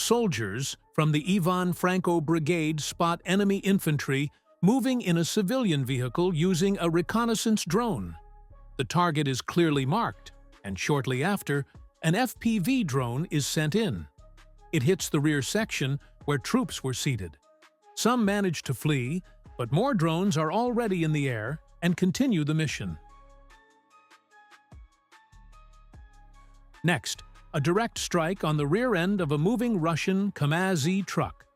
Soldiers from the Ivan Franco Brigade spot enemy infantry moving in a civilian vehicle using a reconnaissance drone. The target is clearly marked, and shortly after, an FPV drone is sent in. It hits the rear section where troops were seated. Some manage to flee, but more drones are already in the air and continue the mission. Next, a direct strike on the rear end of a moving Russian Kamaz truck.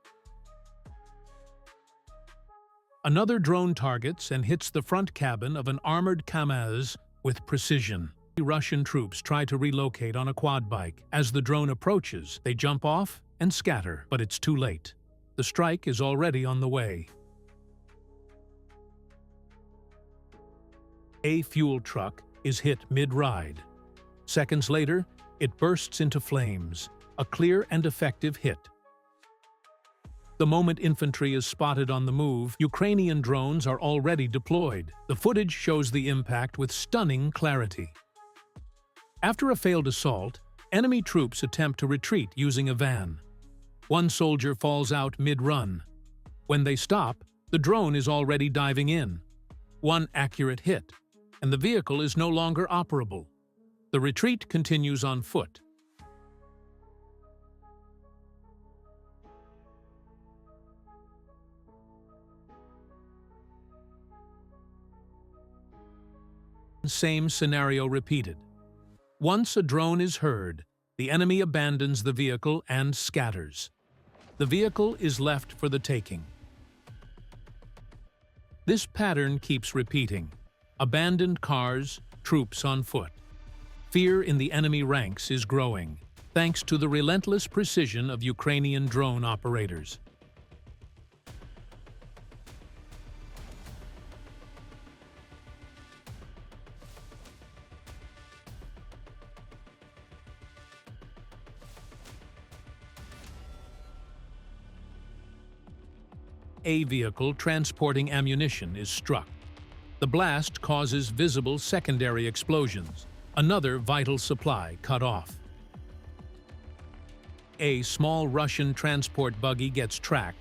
Another drone targets and hits the front cabin of an armored Kamaz with precision. Russian troops try to relocate on a quad bike. As the drone approaches, they jump off and scatter, but it's too late. The strike is already on the way. A fuel truck is hit mid-ride. Seconds later, it bursts into flames, a clear and effective hit. The moment infantry is spotted on the move, Ukrainian drones are already deployed. The footage shows the impact with stunning clarity. After a failed assault, enemy troops attempt to retreat using a van. One soldier falls out mid-run. When they stop, the drone is already diving in. One accurate hit, and the vehicle is no longer operable. The retreat continues on foot. Same scenario repeated. Once a drone is heard, the enemy abandons the vehicle and scatters. The vehicle is left for the taking. This pattern keeps repeating. Abandoned cars, troops on foot. Fear in the enemy ranks is growing, thanks to the relentless precision of Ukrainian drone operators. A vehicle transporting ammunition is struck. The blast causes visible secondary explosions. Another vital supply cut off. A small Russian transport buggy gets tracked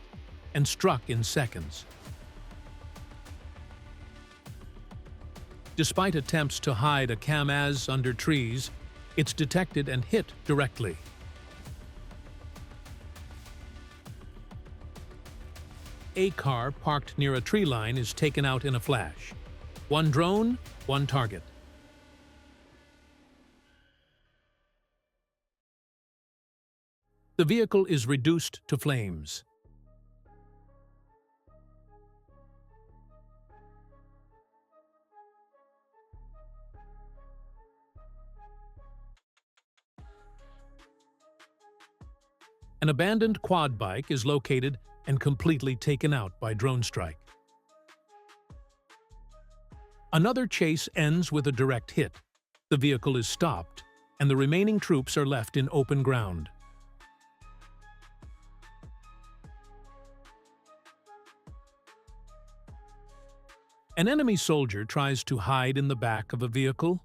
and struck in seconds. Despite attempts to hide a Kamaz under trees, it's detected and hit directly. A car parked near a tree line is taken out in a flash. One drone, one target. The vehicle is reduced to flames. An abandoned quad bike is located and completely taken out by drone strike. Another chase ends with a direct hit. The vehicle is stopped, and the remaining troops are left in open ground. An enemy soldier tries to hide in the back of a vehicle,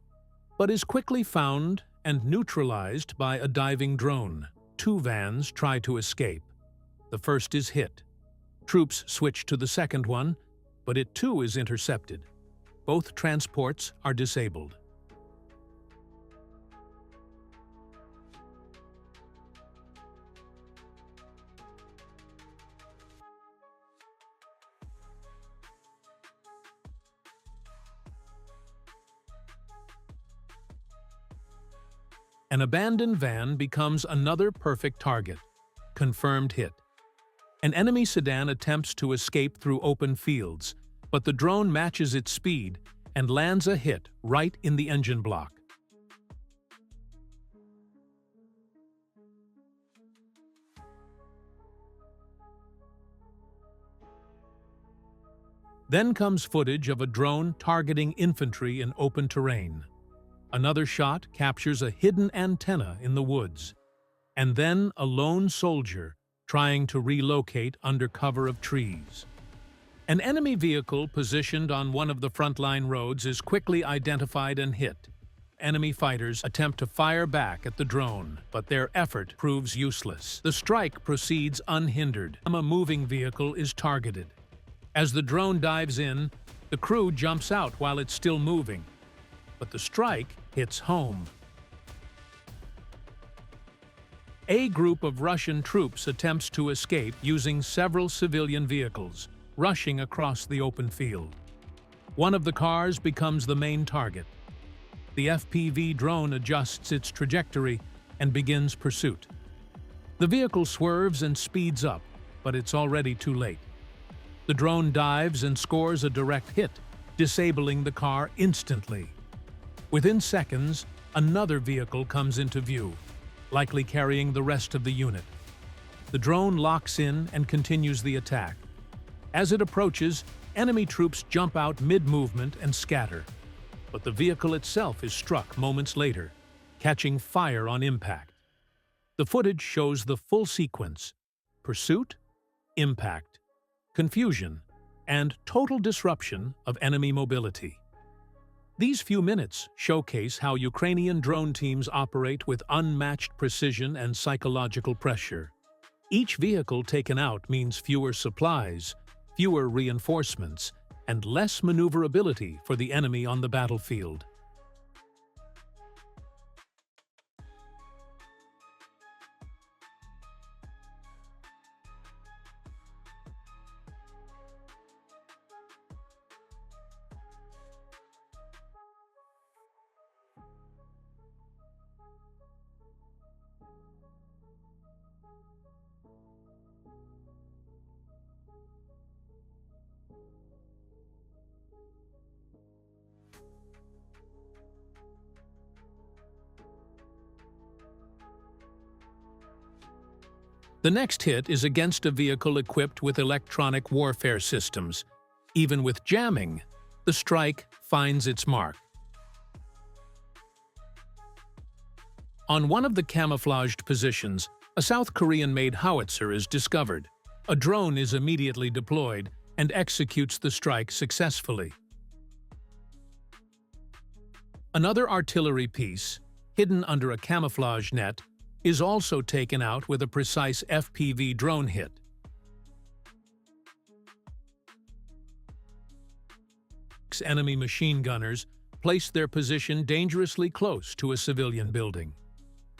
but is quickly found and neutralized by a diving drone. Two vans try to escape. The first is hit. Troops switch to the second one, but it too is intercepted. Both transports are disabled. An abandoned van becomes another perfect target. Confirmed hit. An enemy sedan attempts to escape through open fields, but the drone matches its speed and lands a hit right in the engine block. Then comes footage of a drone targeting infantry in open terrain. Another shot captures a hidden antenna in the woods, and then a lone soldier trying to relocate under cover of trees. An enemy vehicle positioned on one of the frontline roads is quickly identified and hit, enemy fighters attempt to fire back at the drone, but their effort proves useless. The strike proceeds unhindered. A moving vehicle is targeted. As the drone dives in, the crew jumps out while it's still moving, but the strike hits home. A group of Russian troops attempts to escape using several civilian vehicles, rushing across the open field. One of the cars becomes the main target. The FPV drone adjusts its trajectory and begins pursuit. The vehicle swerves and speeds up, but it's already too late. The drone dives and scores a direct hit, disabling the car instantly. Within seconds, another vehicle comes into view, likely carrying the rest of the unit. The drone locks in and continues the attack. As it approaches, enemy troops jump out mid-movement and scatter, but the vehicle itself is struck moments later, catching fire on impact. The footage shows the full sequence: pursuit, impact, confusion, and total disruption of enemy mobility. These few minutes showcase how Ukrainian drone teams operate with unmatched precision and psychological pressure. Each vehicle taken out means fewer supplies, fewer reinforcements, and less maneuverability for the enemy on the battlefield. The next hit is against a vehicle equipped with electronic warfare systems. Even with jamming, the strike finds its mark. On one of the camouflaged positions, a South Korean-made howitzer is discovered. A drone is immediately deployed and executes the strike successfully. Another artillery piece, hidden under a camouflage net, is also taken out with a precise FPV drone hit. Enemy machine gunners place their position dangerously close to a civilian building.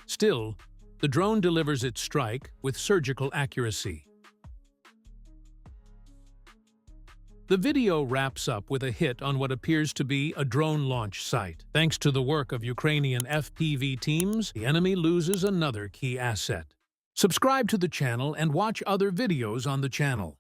Still, the drone delivers its strike with surgical accuracy. The video wraps up with a hit on what appears to be a drone launch site. Thanks to the work of Ukrainian FPV teams, the enemy loses another key asset. Subscribe to the channel and watch other videos on the channel.